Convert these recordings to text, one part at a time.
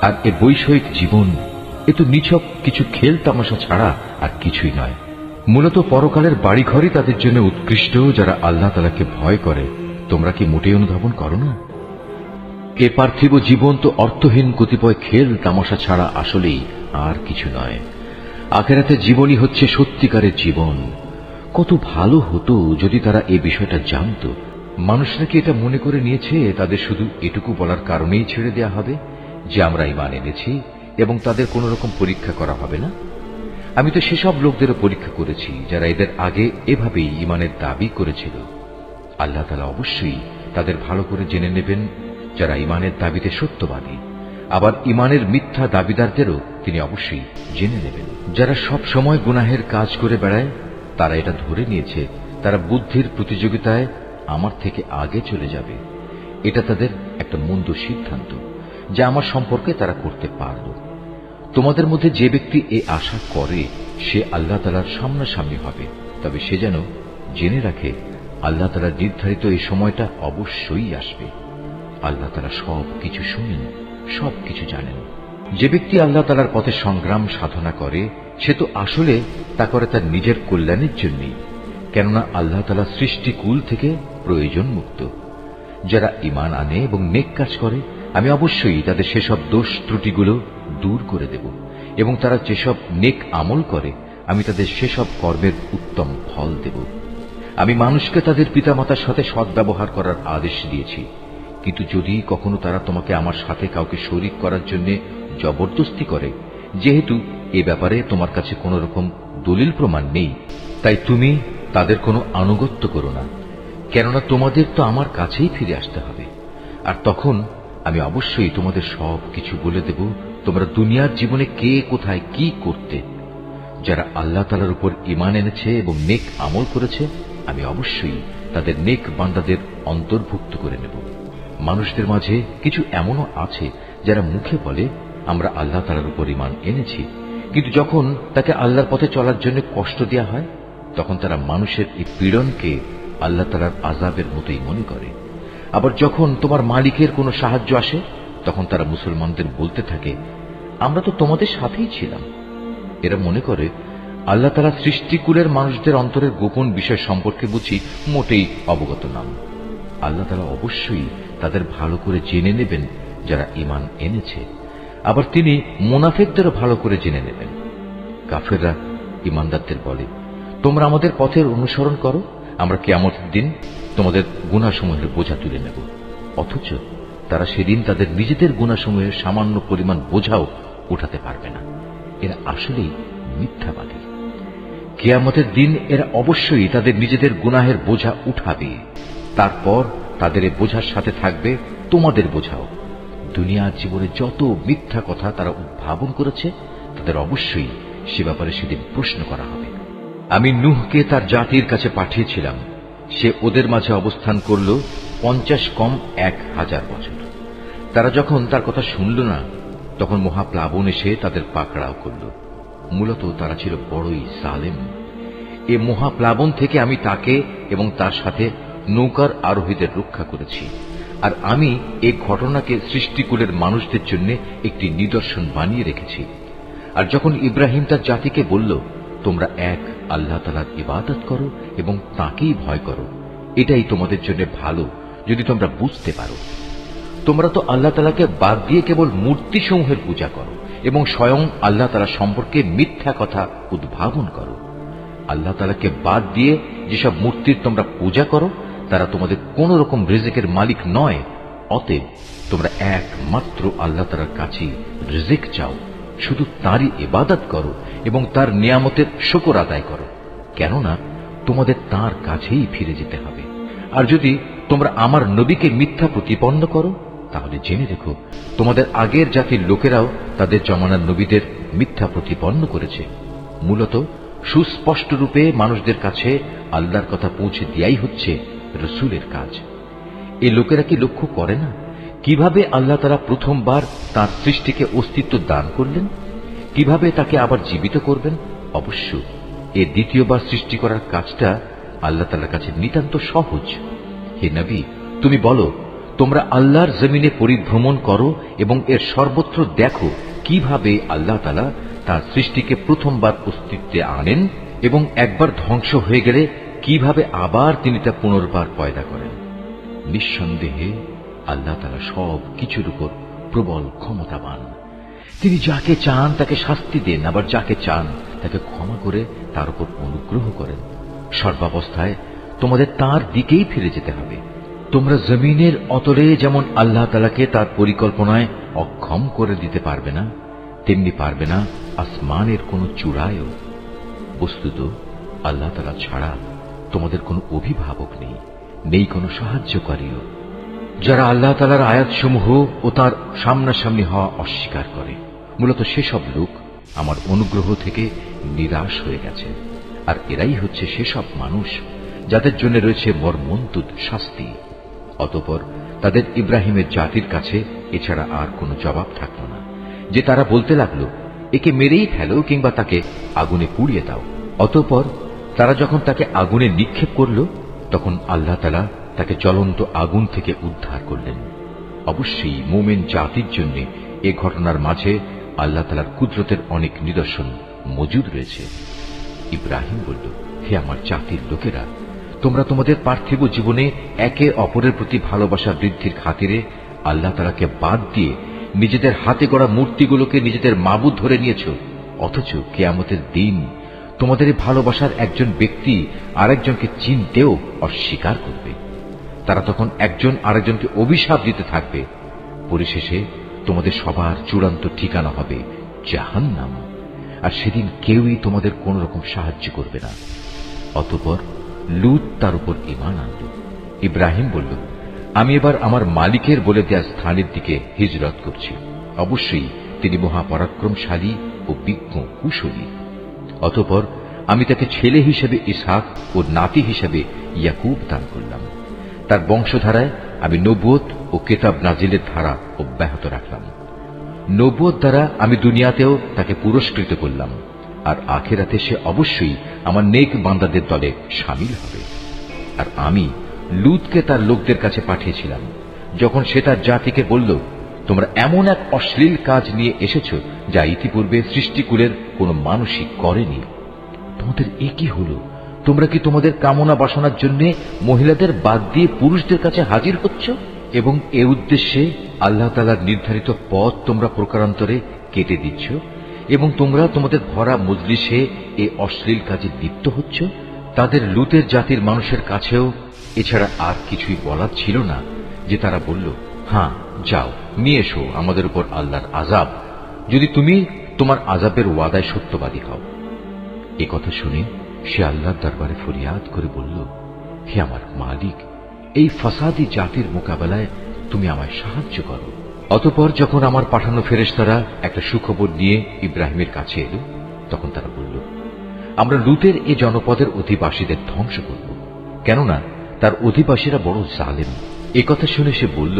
আর এ বৈষয়িক জীবন এ তো নিছক কিছু খেল তামাশা ছাড়া আর কিছুই নয়। মূলত পরকালের বাড়িঘরই তাদের জন্য উৎকৃষ্ট যারা আল্লাহ তাআলাকে ভয় করে। তোমরা কি মোটেই অনুধাবন করো না? এ পার্থিব জীবন তো অর্থহীন কতিপয় খেল তামাশা ছাড়া আসলেই আর কিছু নয়। আখিরাতের জীবনই হচ্ছে সত্যিকারের জীবন। কত ভালো হতো যদি তারা এই বিষয়টা জানত। মানুষরা কি এটা মনে করে নিয়েছে তাদের শুধু এটুকু বলার কারণেই ছেড়ে দেয়া হবে যে আমরা ঈমান এনেছি এবং তাদের কোন রকম পরীক্ষা করা হবে না? আমি তো সেসব লোকদেরও পরীক্ষা করেছি যারা এদের আগে এভাবেই ঈমানের দাবি করেছিল। আল্লাহ তাআলা অবশ্যই তাদের ভালো করে জেনে নেবেন যারা ঈমানের দাবিতে সত্যবাদী। আবার ঈমানের মিথ্যা দাবিদারদেরও তিনি অবশ্যই জেনে নেবেন। যারা সব সময় গুনাহের কাজ করে বেড়ায় তারা এটা ধরে নিয়েছে তারা বুদ্ধির প্রতিযোগিতায় আমার থেকে আগে চলে যাবে। এটা তাদের একটা মন্দ সিদ্ধান্ত যা আমার সম্পর্কে তারা করতে পারল। তোমাদের মধ্যে যে ব্যক্তি এ আশা করে সে আল্লাহ তাআলার সামনাসামনি হবে, তবে সে যেন জেনে রাখে আল্লাহ তাআলার নির্ধারিত এই সময়টা অবশ্যই আসবে। আল্লাহ তাআলা সব কিছু শুনেন, সব কিছু জানেন। যে ব্যক্তি আল্লাহ তাআলার পথে সংগ্রাম সাধনা করে সে তো আসলে তা করে তার নিজের কল্যাণের জন্যই, কেননা আল্লাহ তাআলা সৃষ্টিকুল থেকে প্রয়োজন মুক্ত। যারা ঈমান আনে এবং নেক কাজ করে আমি অবশ্যই তাদের সেসব দোষ ত্রুটিগুলো দূর করে দেব, এবং তারা যেসব নেক আমল করে আমি তাদের সেসব কর্মের উত্তম ফল দেব। আমি মানুষকে তাদের পিতামাতার সাথে সদ্ব্যবহার করার আদেশ দিয়েছি, কিন্তু যদি কখনো তারা তোমাকে আমার সাথে কাউকে শরীক করার জন্য জবরদস্তি করে, যেহেতু এ ব্যাপারে তোমার কাছে কোন রকম দলিল প্রমাণ নেই, তাই তুমি তাদের কোনো আনুগত্য করো না, কেননা তোমাদের তো আমার কাছেই ফিরে আসতে হবে। আর তখন আমি অবশ্যই তোমাদের সব কিছু বলে দেব তোমরা দুনিয়ার জীবনে কে কোথায় কি করতে। যারা আল্লাহ তাআলার উপর ঈমান এনেছে এবং নেক আমল করেছে আমি অবশ্যই তাদের নেক বান্দাদের অন্তর্ভুক্ত করে নেব। মানুষদের মাঝে কিছু এমনও আছে যারা মুখে বলে আমরা আল্লাহ তাআলার উপর ঈমান এনেছি, কিন্তু যখন তাকে আল্লাহর পথে চলার জন্য কষ্ট দেয়া হয় তখন তারা মানুষের এই পীড়নকে আল্লাহ তাআলার আযাবের মতোই মনে করে। আবার যখন তোমার মালিকের কোনো সাহায্য আসে তখন তারা মুসলমানদের বলতে থাকে আমরা তো তোমাদের সাথেই ছিলাম। এরা মনে করে আল্লাহ তাআলা সৃষ্টিকুলের মানুষদের অন্তরের গোপন বিষয় সম্পর্কে বুঝি মোটেই অবগত নন। আল্লাহ তাআলা অবশ্যই তাদের ভালো করে জেনে নেবেন যারা ঈমান এনেছে। আবার তিনি মুনাফিকদেরও ভালো করে জেনে নেবেন। কাফেররা ঈমানদারদের বলে তোমরা আমাদের পথের অনুসরণ করো, আমরা কিয়ামতের দিন তোমাদের গুনাহসমূহের বোঝা তুলে নেব। অথচ তারা সেদিন তাদের নিজেদের গুনাহসমূহের সামান্য পরিমাণ বোঝাও উঠাতে পারবে না। এরা আসলেই মিথ্যাবাদী। কিয়ামতের দিন এরা অবশ্যই তাদের নিজেদের গুনাহের বোঝা উঠাবে, তারপর তাদের এ বোঝার সাথে থাকবে তোমাদের বোঝাও। দুনিয়ার জীবনে যত মিথ্যা কথা তারা উদ্ভাবন করেছে তাদের অবশ্যই সে ব্যাপারে সেদিন প্রশ্ন করা হবে। আমি নূহকে তার জাতির কাছে পাঠিয়েছিলাম, সে ওদের মাঝে অবস্থান করল 50 কম 1000 বছর। তারা যখন তার কথা শুনল না তখন মহাপ্লাবন এসে তাদের পাকড়াও করল। মূলত তারা ছিল বড়ই জালেম। এ মহাপ্লাবন থেকে আমি তাকে এবং তার সাথে নৌকার আরোহীদের রক্ষা করেছি, আর আমি এই ঘটনাকে সৃষ্টিকুলের মানুষদের জন্য একটি নিদর্শন বানিয়ে রেখেছি। আর যখন ইব্রাহিম তার জাতিকে বলল তোমরা এক আল্লাহ তাআলার ইবাদত করো এবং তাকেই ভয় করো, এটাই তোমাদের জন্য ভালো যদি তোমরা বুঝতে পারো। তোমরা তো আল্লাহ তাআলাকে বাদ দিয়ে কেবল মূর্তিসমূহের পূজা করো এবং স্বয়ং আল্লাহ তাআলা সম্পর্কে মিথ্যা কথা উদ্ভাবন করো। আল্লাহ তাআলাকে বাদ দিয়ে যেসব মূর্তির তোমরা পূজা করো তারা তোমাদের কোন রকম রিজিকের মালিক নয়। অতএব তোমরা একমাত্র আল্লাহ তাআলার কাছেই রিজিক চাও, শুধু তারই ইবাদত করো এবং তার নিয়ামতের শুকর আদায় করো, কেননা তোমাদের তার কাছেই ফিরে যেতে হবে। আর যদি তোমরা আমার নবীকে মিথ্যা প্রতিপন্ন করো তাহলে জেনে রেখো তোমাদের আগের জাতির লোকেরাও তাদের জমানার নবীদের মিথ্যা প্রতিপন্ন করেছে। মূলত সুস্পষ্ট রূপে মানুষদের কাছে আল্লাহর কথা পৌঁছে দেয়াই হচ্ছে রসুলের কাজ। এই লোকেরা কি লক্ষ্য করে না কিভাবে আল্লাহ তাআলা প্রথমবার তার সৃষ্টিকে অস্তিত্ব দান করলেন, কিভাবে তাকে আবার জীবিত করবেন? অবশ্য এ দ্বিতীয়বার সৃষ্টি করার কাজটা আল্লাহ তাআলার কাছে নিতান্ত সহজ। হে নবী, তুমি বলো তোমরা আল্লাহর জমিনে পরিভ্রমণ করো এবং এর সর্বত্র দেখো কিভাবে আল্লাহ তাআলা তার সৃষ্টিকে প্রথমবার অস্তিত্বে আনেন এবং একবার ধ্বংস হয়ে গেলে কিভাবে আবার তিনি তা পুনর্বার পয়দা করেন। নিঃসন্দেহে আল্লাহ তাআলা সব কিছুর উপর প্রবল ক্ষমতাবান। তিনি যাকে চান তাকে শাস্তি দেন, আবার যাকে চান তাকে ক্ষমা করে তার উপর অনুগ্রহ করেন। সর্বাবস্থায় তোমাদের তার দিকেই ফিরে যেতে হবে। তোমরা জমিনের অতলে যেমন আল্লাহ তাআলাকে তার পরিকল্পনায় অক্ষম করে দিতে পারবে না, তেমনি পারবে না আসমানের কোন চূড়ায়ও। বস্তুত আল্লাহ তাআলা ছাড়া তোমাদের কোনো অভিভাবক নেই, নেই কোনো সাহায্যকারীও। যারা আল্লাহ তাআলার আয়াতসমূহ ও তার সামনাসামনি হওয়া অস্বীকার করে, মূলত সেসব লোক আমার অনুগ্রহ থেকে নিরাশ হয়ে গেছে। আর এরাই হচ্ছে সেসব মানুষ যাদের জন্য রয়েছে মর্মন্তুদ শাস্তি। অতঃপর তাদের ইব্রাহিমের জাতির কাছে এছাড়া আর কোনো জবাব থাকল না, যে তারা বলতে লাগলো, একে মেরেই ফেলো কিংবা তাকে আগুনে পুড়িয়ে দাও। অতঃপর তারা যখন তাকে আগুনে নিক্ষেপ করল, তখন আল্লাহ তাআলা তাকে জ্বলন্ত আগুন থেকে উদ্ধার করলেন। অবশ্যই মুমিন জাতির জন্য এ ঘটনার মাঝে আল্লাহ তাআলার কুদরতের অনেক নিদর্শন মজুদ রয়েছে। ইব্রাহিম বলল, হে আমার জাতির লোকেরা, তোমরা তোমাদের পার্থিব জীবনে একে অপরের প্রতি ভালোবাসা বৃদ্ধির খাতিরে আল্লাহ তাআলাকে বাদ দিয়ে নিজেদের হাতে গড়া মূর্তিগুলোকে নিজেদের মাবুদ ধরে নিয়েছ। অথচ কিয়ামতের দিন তোমাদের এই ভালোবাসার একজন ব্যক্তি আরেকজনকে চিনতেও অস্বীকার করবে। তারা তখন একজন আরেকজনকে অভিশাপ দিতে থাকবে। পরিশেষে তোমাদের সবার চূড়ান্ত ঠিকানা হবে জাহান্নাম, আর সেদিন কেউই তোমাদের কোন রকম সাহায্য করবে না। অতঃপর লূত তার উপর ঈমান আনল। ইব্রাহিম বলল, আমি এবার আমার মালিকের বলে দেয়া স্থানের দিকে হিজরত করছি। অবশ্যই তিনি মহাপরাক্রমশালী ও বিজ্ঞ কুশলী। অতঃপর আমি তাকে ছেলে হিসেবে ইসহাক ও নাতি হিসেবে ইয়াকুব দান করলাম। তার বংশধারায় আমি নবুয়ত ও কিতাব নাজিলের ধারা অব্যাহত রাখলাম। নবুয়ত দ্বারা আমি দুনিয়াতেও তাকে পুরস্কৃত করলাম, আর আখিরাতে সে অবশ্যই আমার নেক বান্দাদের দলে শামিল হবে। আর আমি লূতকে তার লোকদের কাছে পাঠিয়েছিলাম, যখন সে তার জাতিকে বলল, তোমরা এমন এক অশ্লীল কাজ নিয়ে এসেছ যা ইতিপূর্বে সৃষ্টিকুলের কোন মানুষই করেনি। তোমাদের এ কি হল? তোমরা কি তোমাদের কামনা বাসনার জন্য মহিলাদের বাদ দিয়ে পুরুষদের কাছে হাজির হচ্ছ? এবং এ উদ্দেশ্যে আল্লাহ তাআলার নির্ধারিত পথ তোমরা প্রকারান্তরে কেটে দিচ্ছ, এবং তোমরা তোমাদের ভরা মজলিসে এ অশ্লীল কাজে লিপ্ত হচ্ছ। তাদের লূতের জাতির মানুষের কাছেও এছাড়া আর কিছুই বলার ছিল না, যে তারা বলল, হ্যাঁ যাও নিয়ে এসো আমাদের উপর আল্লাহর আযাব, যদি তুমি তোমার আযাবের ওয়াদায় সত্যবাদী হও। এ কথা শুনে সে আল্লাহর দরবারে ফরিয়াদ করে বলল, হে আমার মালিক, এই ফাসাদি জাতির মোকাবেলায় তুমি আমায় সাহায্য করো। অতঃপর যখন আমার পাঠানো ফেরেশতারা একটা সুখবর নিয়ে ইব্রাহিমের কাছে এলো, তখন তারা বলল, আমরা লূতের এ জনপদের অধিবাসীদের ধ্বংস করব, কেননা তার অধিবাসীরা বড় জালেম। এ কথা শুনে সে বলল,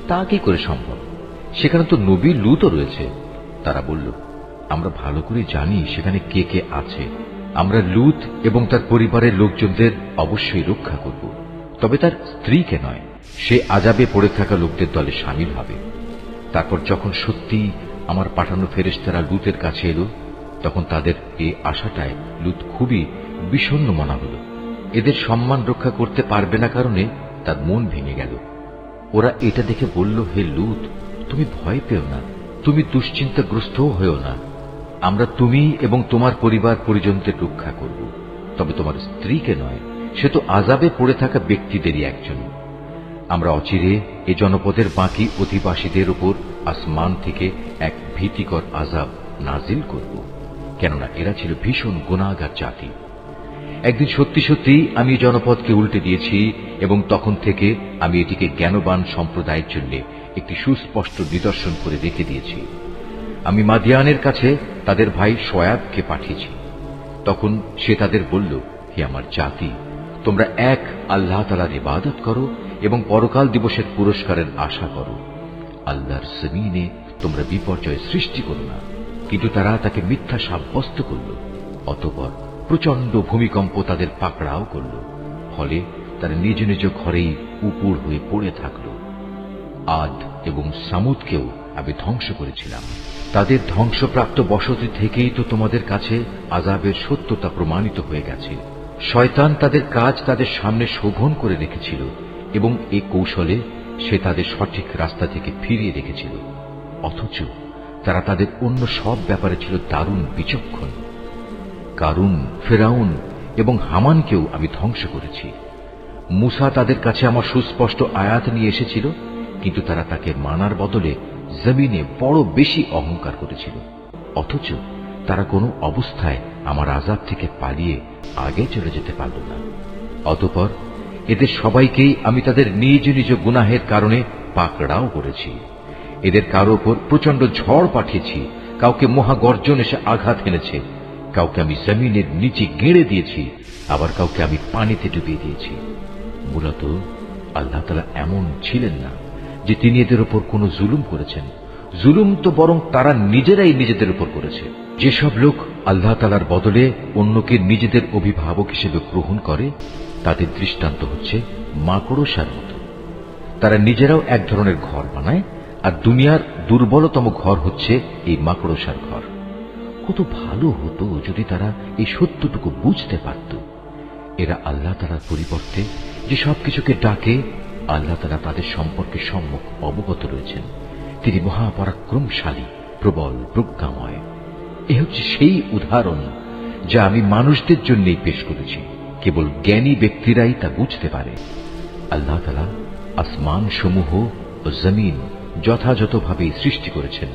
তা কি করে সম্ভব? সেখানে তো নবী লূতও রয়েছে। তারা বলল, আমরা ভালো করে জানি সেখানে কে কে আছে। আমরা লূত এবং তার পরিবারের লোকজনদের অবশ্যই রক্ষা করব, তবে তার স্ত্রীকে নয়। সে আযাবে পড়ে থাকা লোকদের দলে শামিল হবে। তারপর যখন সত্যি আমার পাঠানো ফেরেশতারা লূতের কাছে এলো, তখন তাদের এই আশাটায় লূত খুবই বিষণ্ণ মনা হল। এদের সম্মান রক্ষা করতে পারবে না কারণে তার মন ভেঙে গেল। ওরা এটা দেখে বলল, হে লূত, তুমি ভয় পেও না, তুমি দুশ্চিন্তাগ্রস্তও হয়েও না। আমরা তুমি এবং তোমার পরিবার পরিজনদের রক্ষা করব, তবে তোমার স্ত্রীকে নয়। সে তো আযাবে পড়ে থাকা ব্যক্তিদেরই একজন। আমরা অচিরে এ জনপদের বাকি অধিবাসীদের উপর আসমান থেকে এক ভীতিকর আযাব নাজিল করব, কেননা এরা ছিল ভীষণ গুনাহগার জাতি। একদিন সত্যি সত্যি আমি জনপদকে উল্টে দিয়েছি, এবং তখন থেকে আমি এটিকে জ্ঞানবান সম্প্রদায়ের জন্য একটি সুস্পষ্ট নিদর্শন করে রেখে দিয়েছি। আমি মাদিয়ানের কাছে তাদের ভাই শোয়াবকে পাঠিয়েছি। তখন সে তাদের বলল, হে আমার জাতি, তোমরা এক আল্লাহ তাআলার ইবাদত করো এবং পরকাল দিবসের পুরস্কারের আশা করো। আল্লাহর জমিনে তোমরা বিপর্যয় সৃষ্টি করো না। কিন্তু তারা তাকে মিথ্যা সাব্যস্ত করল। অতঃপর প্রচন্ড ভূমিকম্প তাদের পাকড়াও করল, ফলে তারা নিজ নিজ ঘরেই উপুড় হয়ে পড়ে থাকল। আদ এবং সামুদকেও আমি ধ্বংস করেছিলাম। তাদের ধ্বংসপ্রাপ্ত বসতি থেকেই তো তোমাদের কাছে আযাবের সত্যতা প্রমাণিত হয়ে গেছে। শয়তান তাদের কাজ তাদের সামনে শোভন করে রেখেছিল এবং এই কৌশলে সে তাদের সঠিক রাস্তা থেকে ফিরিয়ে রেখেছিল, অথচ তারা তাদের অন্য সব ব্যাপারে ছিল দারুণ বিচক্ষণ। কারুন, ফেরাউন এবং হামানকেও আমি ধ্বংস করেছি। মুসা তাদের কাছে আমার সুস্পষ্ট আয়াত নিয়ে এসেছিল, কিন্তু তারা তাকে মানার বদলে জমিনে বড় বেশি অহংকার করেছিল, অথচ তারা কোনো অবস্থায় আমার আযাব থেকে পালিয়ে আগে চলে যেতে পারল না। অতঃপর এদের সবাইকেই আমি তাদের নিজ নিজ গুনাহের কারণে পাকড়াও করেছি। এদের কারো উপর প্রচন্ড ঝড় পাঠিয়েছি, কাউকে মহাগর্জন এসে আঘাত এনেছে, কাউকে আমি জমিনের নিচে গেঁড়ে দিয়েছি, আবার কাউকে আমি পানিতে ডুবিয়ে দিয়েছি। মূলত আল্লাহ তাআলা এমন ছিলেন না যে তিনি এদের উপর কোন জুলুম করেছেন। জুলুম তো বরং তারা নিজেরাই নিজেদের উপর করেছে। যেসব লোক আল্লাহ তাআলার বদলে অন্যকে নিজেদের অভিভাবক হিসেবে গ্রহণ করে, তাদের দৃষ্টান্ত হচ্ছে মাকড়সার মতো। তারা নিজেরাও এক ধরনের ঘর বানায়, আর দুনিয়ার দুর্বলতম ঘর হচ্ছে এই মাকড়সার ঘর। কত ভালো হতো যদি তারা এই সত্যটুকু বুঝতে পারত। এরা আল্লাহ তাআলার পরিবর্তে যে সবকিছুকে ডাকে, আল্লাহ তাআলা তাদের সম্পর্কে সম্যক অবগত রয়েছেন। তিনি মহাপরাক্রমশালী, প্রবল, প্রজ্ঞাময়। এ হচ্ছে সেই উদাহরণ যা আমি মানুষদের জন্যই পেশ করেছি। কেবল জ্ঞানী ব্যক্তিরাই তা বুঝতে পারে। আল্লাহ তাআলা আসমান সমূহ ও জমিন যথাযথভাবে সৃষ্টি করেছেন।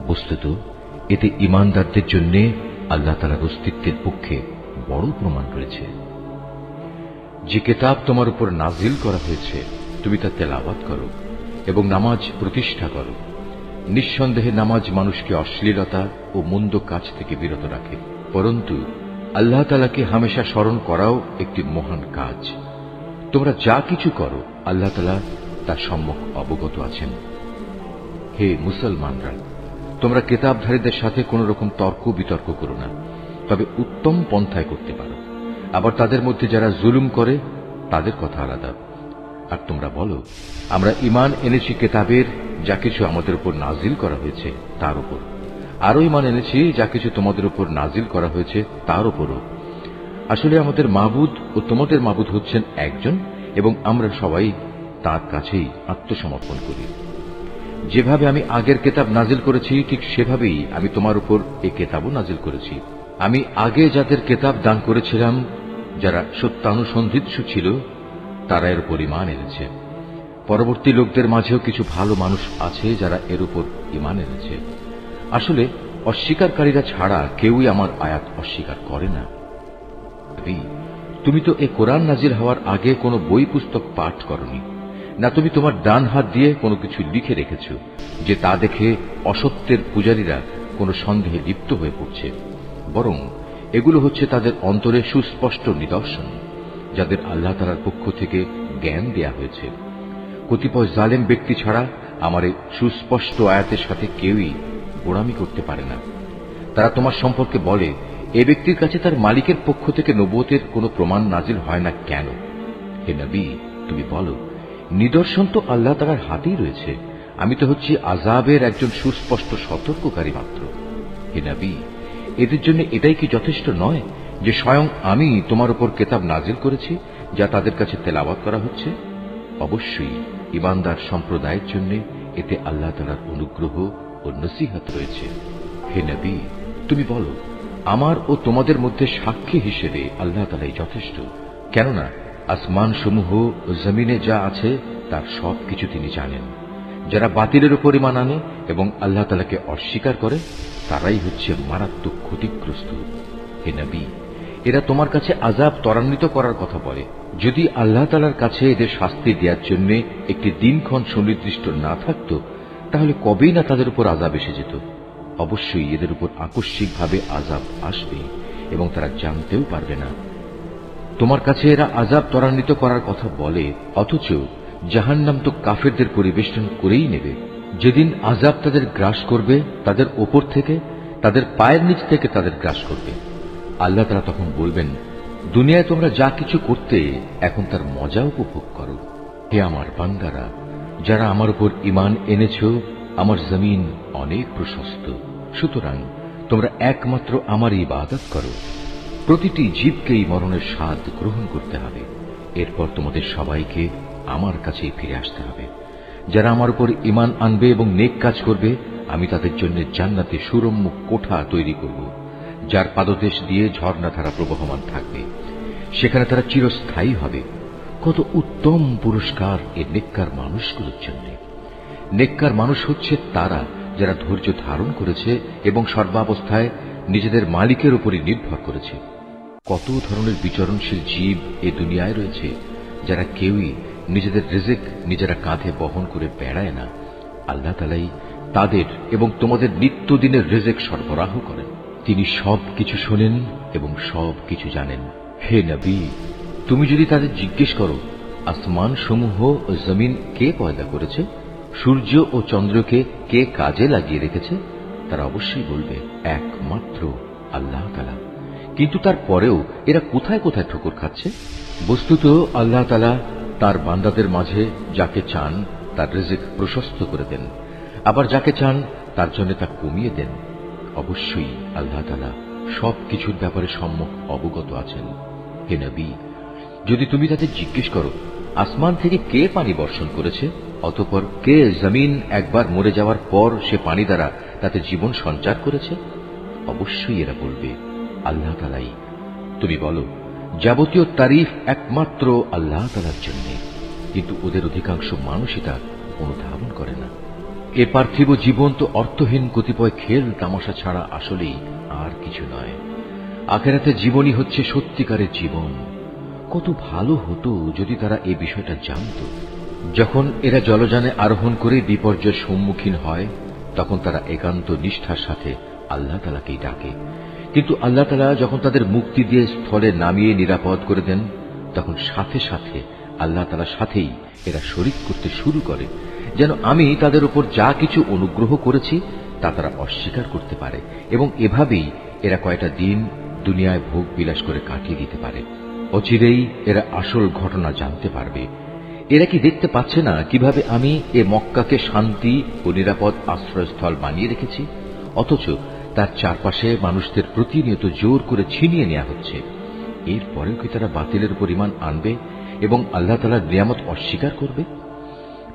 বস্তুত এতে ঈমানদারদের জন্য আল্লাহ তাআলার অস্তিত্বের পক্ষে বড় প্রমাণ রয়েছে। যে কিতাব তোমার উপর নাজিল করা হয়েছে তুমি তা তেলাওয়াত করো এবং নামাজ প্রতিষ্ঠা করো। নিঃসন্দেহে নামাজ মানুষকে অশ্লীলতা ও মন্দ কাজ থেকে বিরত রাখে, পরন্তু আল্লাহ তাআলাকে হামেশা স্মরণ করাও একটি মহান কাজ। তোমরা যা কিছু করো আল্লাহ তাআলা তার সম্যক অবগত আছেন। হে মুসলমানরা, তোমরা কিতাবধারীদের সাথে কোন রকম তর্ক বিতর্ক করো না, তবে উত্তম পন্থায় করতে পারো। আবার তাদের মধ্যে যারা জুলুম করে তাদের কথা আলাদা। আর তোমরা বলো, আমরা ঈমান এনেছি কিতাবের যা কিছু আমাদের উপর নাজিল করা হয়েছে তার উপর, আরো ঈমান এনেছি যা কিছু তোমাদের উপর নাজিল করা হয়েছে তার উপরও। আসলে আমাদের মাবুদ ও তোমাদের মাবুদ হচ্ছেন একজন, এবং আমরা সবাই তার কাছেই আত্মসমর্পণ করি। যেভাবে আমি আগের কিতাব নাজিল করেছি ঠিক সেভাবেই আমি তোমার উপর এই কিতাবও নাজিল করেছি। আমি আগে যাদের কিতাব দান করেছিলাম, যারা সত্যানুসন্ধিৎসু ছিল, তারা এর উপর ঈমান এনেছে। পরবর্তী লোকদের মাঝেও কিছু ভালো মানুষ আছে যারা এর উপর ঈমান এনেছে। আসলে অস্বীকারীরা ছাড়া কেউই আমার আয়াত অস্বীকার করে না। তুমি তো এ কোরআন নাজিল হওয়ার আগে কোনো বই পুস্তক পাঠ করনি, না তুমি তোমার ডান হাত দিয়ে কোনো কিছু লিখে রেখেছ যে তা দেখে অসত্যের পূজারীরা কোনো সন্দেহে লিপ্ত হয়ে পড়ছে। বরং এগুলো হচ্ছে তাদের অন্তরে সুস্পষ্ট নিদর্শন, যাদের আল্লাহ তাআলার পক্ষ থেকে জ্ঞান দেয়া হয়েছে। কতিপয় জালেম ব্যক্তি ছাড়া আমার এই সুস্পষ্ট আয়াতের সাথে কেউই গোড়ামি করতে পারে না। তারা তোমার সম্পর্কে বলে, এ ব্যক্তির কাছে তার মালিকের পক্ষ থেকে নবুয়তের কোনো প্রমাণ নাজিল হয় না কেন? হে নবী, তুমি বলো, নিদর্শন তো আল্লাহ তাআলার হাতেই রয়েছে। আমি তো হচ্ছি আযাবের একজন সুস্পষ্ট সতর্ককারী মাত্র। হে নবী, এদের জন্য এটাই কি যথেষ্ট নয় যে স্বয়ং আমি তোমার উপর কিতাব নাজিল করেছি যা তাদের কাছে তেলাওয়াত করা হচ্ছে? অবশ্যই ঈমানদার সম্প্রদায়ের জন্য এতে আল্লাহ তাআলার অনুগ্রহ ও নসিহত রয়েছে। হে নবী, তুমি বলো, আমার ও তোমাদের মধ্যে সাক্ষী হিসেবে আল্লাহ তাআলাই যথেষ্ট। কেননা আসমান সমূহ ও জমিনে যা আছে তার সবকিছু তিনি জানেন। যারা বাতিলের উপর ঈমান আনে এবং আল্লাহ তাআলাকে অস্বীকার করে, তারাই হচ্ছে মারাত্মক ক্ষতিগ্রস্ত। হে নবী, এরা তোমার কাছে আযাব ত্বরান্বিত করার কথা বলে। যদি আল্লাহ তাআলার কাছে এদের শাস্তি দেওয়ার জন্য একটি দিনক্ষণ সুনির্দিষ্ট না থাকত, তাহলে কবেই না তাদের উপর আযাব এসে যেত। অবশ্যই এদের উপর আকস্মিকভাবে আযাব আসবে এবং তারা জানতেও পারবে না। তোমার কাছে এরা আযাব ত্বরান্বিত করার কথা বলে, অথচ জাহান্নাম তো কাফেরদের পরিবেষ্টন করেই নেবে। যেদিন আযাব তাদের গ্রাস করবে, তাদের ওপর থেকে, তাদের পায়ের নিচ থেকে তাদের গ্রাস করবে। আল্লাহ তাআলা তখন বলবেন, দুনিয়ায় তোমরা যা কিছু করতে এখন তার মজা উপভোগ করো। হে আমার বান্দারা, যারা আমার উপর ঈমান এনেছ, আমার জমিন অনেক প্রশস্ত, সুতরাং তোমরা একমাত্র আমার ইবাদত করো। প্রতিটি জীবকেই মরণের স্বাদ গ্রহণ করতে হবে, এরপর তোমাদের সবাইকে আমার কাছেই ফিরে আসতে হবে। যারা আমার উপর ঈমান আনবে এবং নেক কাজ করবে, আমি তাদের জন্য জান্নাতে সুরম্য কোঠা তৈরি করব, যার পাদদেশ দিয়ে ঝর্ণাধারা প্রবহমান থাকবে। সেখানে তারা চিরস্থায়ী হবে। কত উত্তম পুরস্কার এ নেককার মানুষগুলোর জন্য। নেককার মানুষ হচ্ছে তারা যারা ধৈর্য ধারণ করেছে এবং সর্বাবস্থায় নিজেদের মালিকের উপরই নির্ভর করেছে। কত ধরনের বিচরণশীল জীব এ দুনিয়ায় রয়েছে, যারা কেউই নিজেদের রিজিক নিজেরা কাঁধে বহন করে বেড়ায় না। আল্লাহ তাআলাই তাদের এবং তোমাদের নিত্যদিনের রিজিক সরবরাহ করেন। তিনি সব কিছু শোনেন এবং সব কিছু জানেন। হে নবী, তুমি যদি তাদের জিজ্ঞেস করো, আসমান সমূহ ও জমিন কে পয়দা করেছে, সূর্য ও চন্দ্রকে কে কাজে লাগিয়ে রেখেছে, তারা অবশ্যই বলবে একমাত্র আল্লাহ তাআলা। কিন্তু তারপরেও এরা কোথায় কোথায় ঠোকর খাচ্ছে। বস্তুত আল্লাহ তাআলা তার বান্দাদের মাঝে যাকে চান তার রিজিক প্রশস্ত করে দেন, আবার যাকে চান তার জন্য তা কমিয়ে দেন। অবশ্যই আল্লাহ তাআলা সবকিছুর ব্যাপারে সম্যক অবগত আছেন। হে নবী, যদি তুমি তাদের জিজ্ঞেস করো, আসমান থেকে কে পানি বর্ষণ করেছে, অতঃপর কে জমিন একবার মরে যাওয়ার পর সে পানি দ্বারা তাতে জীবন সঞ্চার করেছে, অবশ্যই এরা বলবে আল্লাহ তাআলাই। তুমি বলো, যাবতীয় তারিফ একমাত্র আল্লাহ তাআলার জন্য, কিন্তু ওদের অধিকাংশ মানুষই তা অনুধাবন করে না। এ পার্থিব জীবন তো অর্থহীন কতিপয় খেল তামাশা ছাড়া আসলেই আর কিছু নয়। আখিরাতের জীবনই হচ্ছে সত্যিকারের জীবন। কত ভালো হতো যদি তারা এই বিষয়টা জানত। যখন এরা জলযানে আরোহণ করে বিপর্যয়ের সম্মুখীন হয়, তখন তারা একান্ত নিষ্ঠার সাথে আল্লাহ তাআলাকেই ডাকে। কিন্তু আল্লাহ তাআলা যখন তাদের মুক্তি দিয়ে স্থলে নামিয়ে নিরাপদ করে দেন, তখন সাথে সাথে আল্লাহ তাআলার সাথেই এরা শরীক করতে শুরু করে, যেন আমি তাদের উপর যা কিছু অনুগ্রহ করেছি তা তারা অস্বীকার করতে পারে, এবং এভাবেই এরা কয়টা দিন দুনিয়ায় ভোগ বিলাস করে কাটিয়ে দিতে পারে। অচিরেই এরা আসল ঘটনা জানতে পারবে। এরা কি দেখতে পাচ্ছে না কিভাবে আমি এ মক্কাকে শান্তি ও নিরাপদ আশ্রয়স্থল বানিয়ে রেখেছি, অথচ তার চারপাশে মানুষদের প্রতিনিয়ত জোর করে ছিনিয়ে নেওয়া হচ্ছে। এরপরেও কি তারা বাতিলের উপর ঈমান আনবে এবং আল্লাহ তাআলার নিয়ামত অস্বীকার করবে?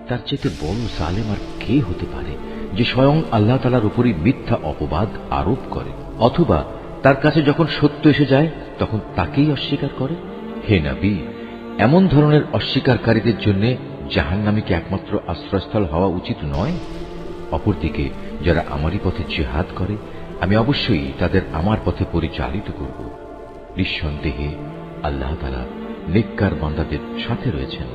তার চেয়ে বড় জালেম আর কে হতে পারে, যে স্বয়ং আল্লাহ তাআলার উপরই মিথ্যা অপবাদ আরোপ করে, অথবা তার কাছে যখন সত্য এসে যায় তখন তাকেই অস্বীকার করে। হে নবী, এমন ধরনের অস্বীকারীদের জন্য জাহান্নামে কি একমাত্র আশ্রয়স্থল হওয়া উচিত নয়? অপরদিকে যারা আমারই পথে জিহাদ করে, আমি অবশ্যই তাদের আমার পথে পরিচালিত করব। নিঃসন্দেহে আল্লাহ তাআলা নেককার বান্দাদের সাথে রয়েছেন।